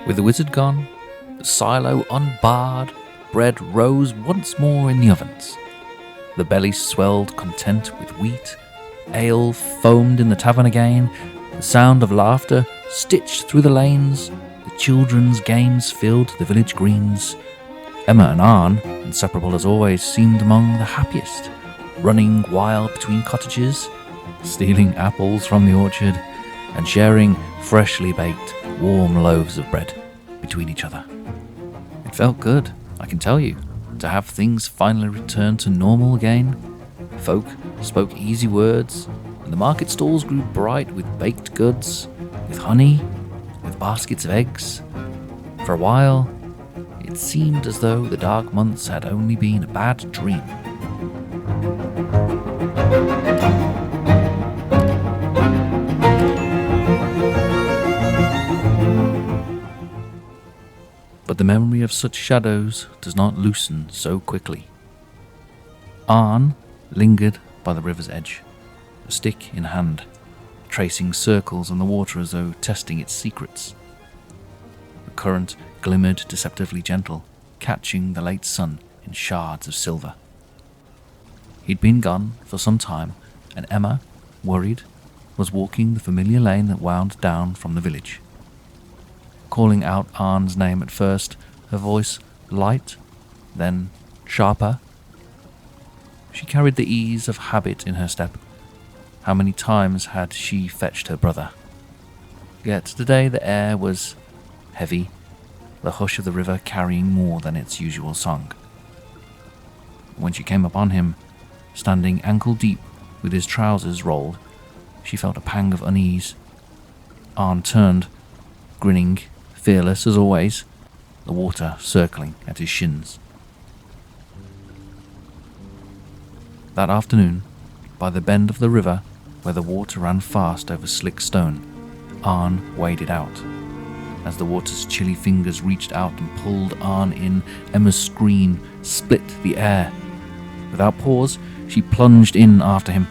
With the wizard gone, the silo unbarred, bread rose once more in the ovens. The belly swelled content with wheat, ale foamed in the tavern again, the sound of laughter stitched through the lanes, the children's games filled the village greens. Emma and Arn, inseparable as always, seemed among the happiest, running wild between cottages, stealing apples from the orchard, and sharing freshly baked, warm loaves of bread between each other. It felt good, I can tell you, to have things finally return to normal again. Folk spoke easy words, and the market stalls grew bright with baked goods, with honey, with baskets of eggs. For a while, it seemed as though the dark months had only been a bad dream. But the memory of such shadows does not loosen so quickly. Arn lingered by the river's edge, a stick in hand, tracing circles on the water as though testing its secrets. The current glimmered deceptively gentle, catching the late sun in shards of silver. He'd been gone for some time, and Emma, worried, was walking the familiar lane that wound down from the village. Calling out Arn's name at first, her voice light, then sharper. She carried the ease of habit in her step. How many times had she fetched her brother? Yet today the air was heavy, the hush of the river carrying more than its usual song. When she came upon him, standing ankle-deep with his trousers rolled, she felt a pang of unease. Arn turned, grinning, fearless as always, the water circling at his shins. That afternoon, by the bend of the river, where the water ran fast over slick stone, Arn waded out. As the water's chilly fingers reached out and pulled Arn in, Emma's scream split the air. Without pause, she plunged in after him,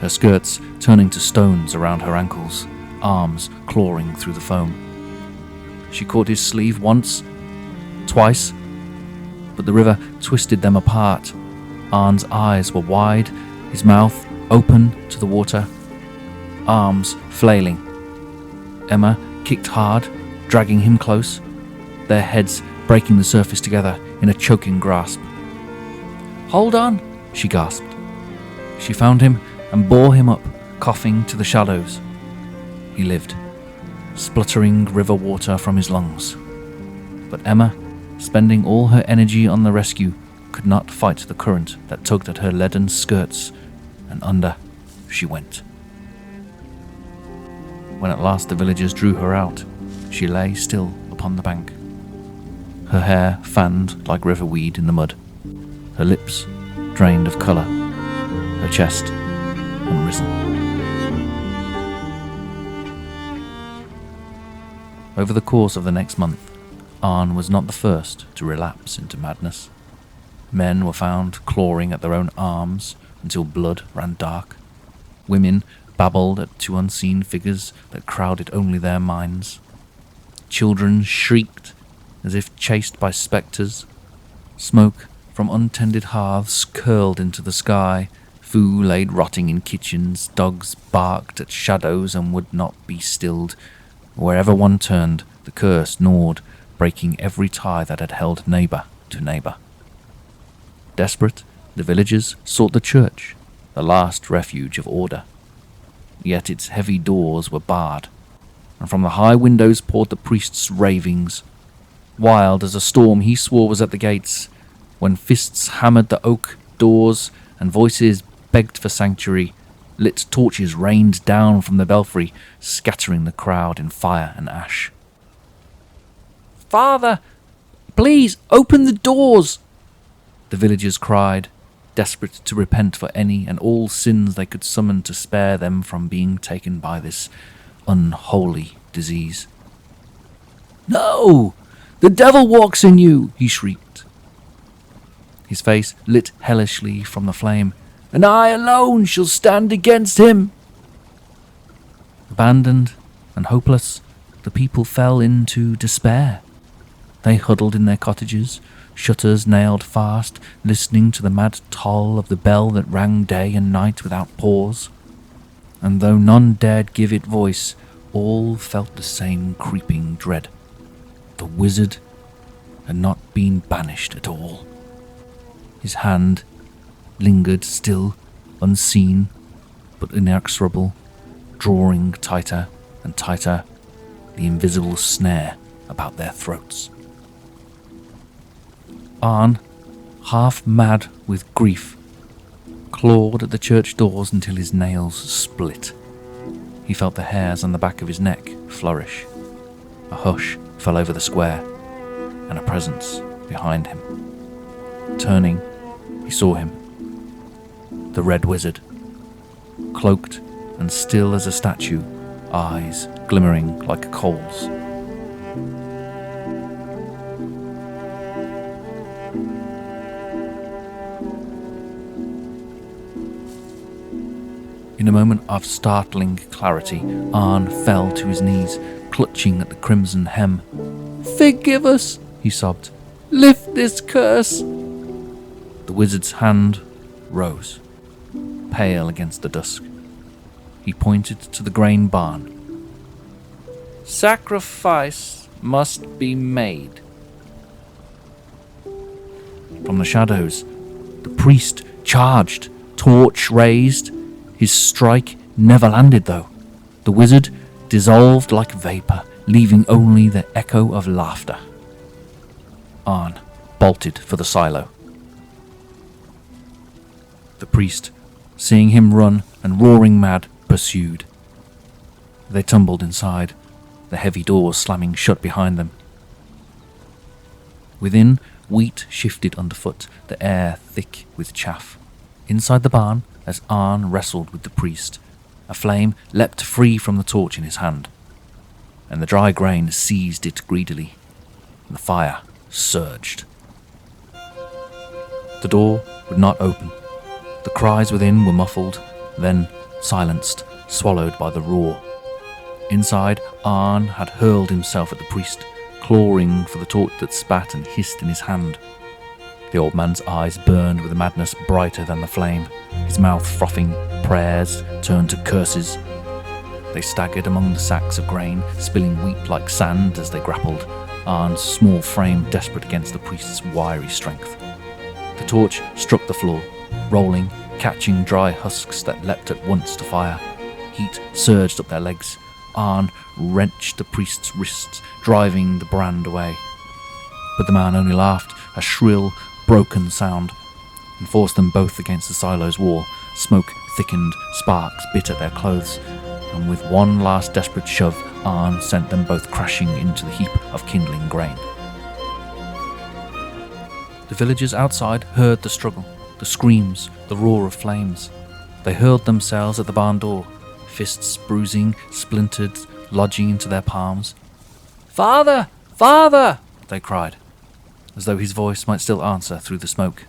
her skirts turning to stones around her ankles, arms clawing through the foam. She caught his sleeve once, twice, but the river twisted them apart. Arn's eyes were wide, his mouth open to the water, arms flailing. Emma kicked hard, dragging him close, their heads breaking the surface together in a choking grasp. "Hold on," she gasped. She found him and bore him up, coughing, to the shallows. He lived, spluttering river water from his lungs. But Emma, spending all her energy on the rescue, could not fight the current that tugged at her leaden skirts, and under she went. When at last the villagers drew her out, she lay still upon the bank, her hair fanned like river weed in the mud, her lips drained of colour, her chest unrisen. Over the course of the next month, Arn was not the first to relapse into madness. Men were found clawing at their own arms until blood ran dark. Women babbled at two unseen figures that crowded only their minds. Children shrieked as if chased by spectres. Smoke from untended hearths curled into the sky. Food laid rotting in kitchens. Dogs barked at shadows and would not be stilled. Wherever one turned, the curse gnawed, breaking every tie that had held neighbour to neighbour. Desperate, the villagers sought the church, the last refuge of order. Yet its heavy doors were barred, and from the high windows poured the priest's ravings. Wild as a storm he swore was at the gates, when fists hammered the oak doors and voices begged for sanctuary. Lit torches rained down from the belfry, scattering the crowd in fire and ash. "Father, please open the doors!" the villagers cried, desperate to repent for any and all sins they could summon to spare them from being taken by this unholy disease. "No! The devil walks in you!" he shrieked. His face lit hellishly from the flame. "And I alone shall stand against him." Abandoned and hopeless, the people fell into despair. They huddled in their cottages, shutters nailed fast, listening to the mad toll of the bell that rang day and night without pause. And though none dared give it voice, all felt the same creeping dread. The wizard had not been banished at all. His hand lingered still, unseen, but inexorable, drawing tighter and tighter the invisible snare about their throats. Arn, half mad with grief, clawed at the church doors until his nails split. He felt the hairs on the back of his neck flourish. A hush fell over the square, and a presence behind him. Turning, he saw him. The Red Wizard, cloaked and still as a statue, eyes glimmering like coals. In a moment of startling clarity, Arn fell to his knees, clutching at the crimson hem. "Forgive us," he sobbed. "Lift this curse." The wizard's hand rose, pale against the dusk. He pointed to the grain barn. "Sacrifice must be made." From the shadows, the priest charged, torch raised. His strike never landed, though. The wizard dissolved like vapor, leaving only the echo of laughter. Arn bolted for the silo. The priest, seeing him run and roaring mad, pursued. They tumbled inside, the heavy doors slamming shut behind them. Within, wheat shifted underfoot, the air thick with chaff. Inside the barn, as Arn wrestled with the priest, a flame leapt free from the torch in his hand, and the dry grain seized it greedily. The fire surged. The door would not open. The cries within were muffled, then silenced, swallowed by the roar. Inside, Arn had hurled himself at the priest, clawing for the torch that spat and hissed in his hand. The old man's eyes burned with a madness brighter than the flame. His mouth frothing, prayers turned to curses. They staggered among the sacks of grain, spilling wheat like sand as they grappled, Arn's small frame desperate against the priest's wiry strength. The torch struck the floor, rolling, catching dry husks that leapt at once to fire. Heat surged up their legs. Arn wrenched the priest's wrists, driving the brand away. But the man only laughed, a shrill, broken sound, and forced them both against the silo's wall. Smoke thickened, sparks bit at their clothes, and with one last desperate shove, Arn sent them both crashing into the heap of kindling grain. The villagers outside heard the struggle, the screams, the roar of flames. They hurled themselves at the barn door, fists bruising, splintered, lodging into their palms. "Father! Father!" they cried, as though his voice might still answer through the smoke.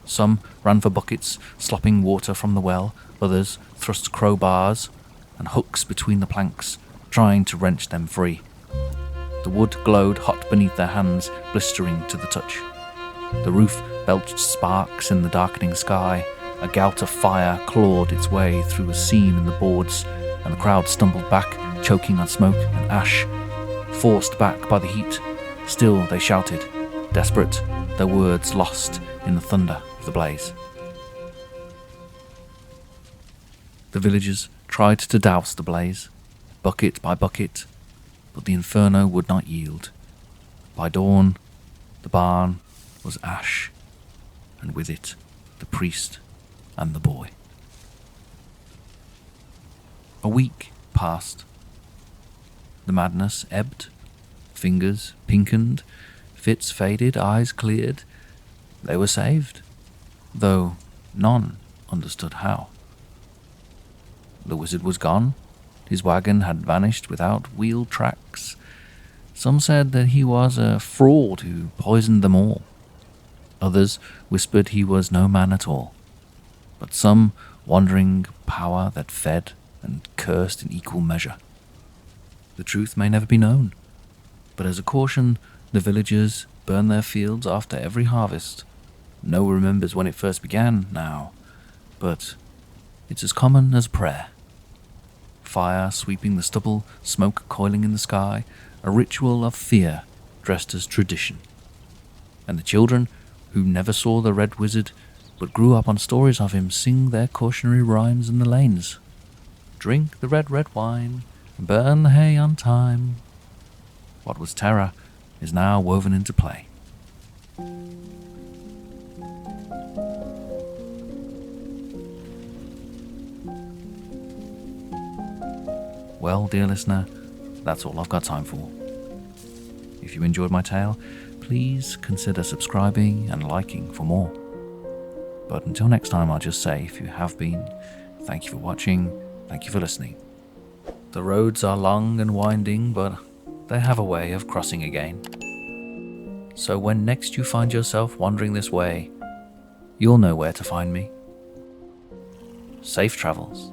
Some ran for buckets, slopping water from the well. Others thrust crowbars and hooks between the planks, trying to wrench them free. The wood glowed hot beneath their hands, blistering to the touch. The roof belched sparks in the darkening sky. A gout of fire clawed its way through a seam in the boards, and the crowd stumbled back, choking on smoke and ash. Forced back by the heat, still they shouted, desperate, their words lost in the thunder of the blaze. The villagers tried to douse the blaze, bucket by bucket, but the inferno would not yield. By dawn, the barn was ash, and with it, the priest and the boy. A week passed. The madness ebbed, fingers pinkened, fits faded, eyes cleared. They were saved, though none understood how. The wizard was gone. His wagon had vanished without wheel tracks. Some said that he was a fraud who poisoned them all. Others whispered he was no man at all, but some wandering power that fed and cursed in equal measure. the truth may never be known. But as a caution, the villagers burn their fields after every harvest. No one remembers when it first began now, but it's as common as prayer. Fire sweeping the stubble, smoke coiling in the sky, a ritual of fear dressed as tradition. And the children, who never saw the Red Wizard but grew up on stories of him, sing their cautionary rhymes in the lanes. Drink the red wine, and burn the hay on time. What was terror is now woven into play. Well, dear listener, that's all I've got time for. If you enjoyed my tale, please consider subscribing and liking for more. But until next time, I'll just say, if you have been, thank you for watching, thank you for listening. The roads are long and winding, but they have a way of crossing again. So when next you find yourself wandering this way, you'll know where to find me. Safe travels.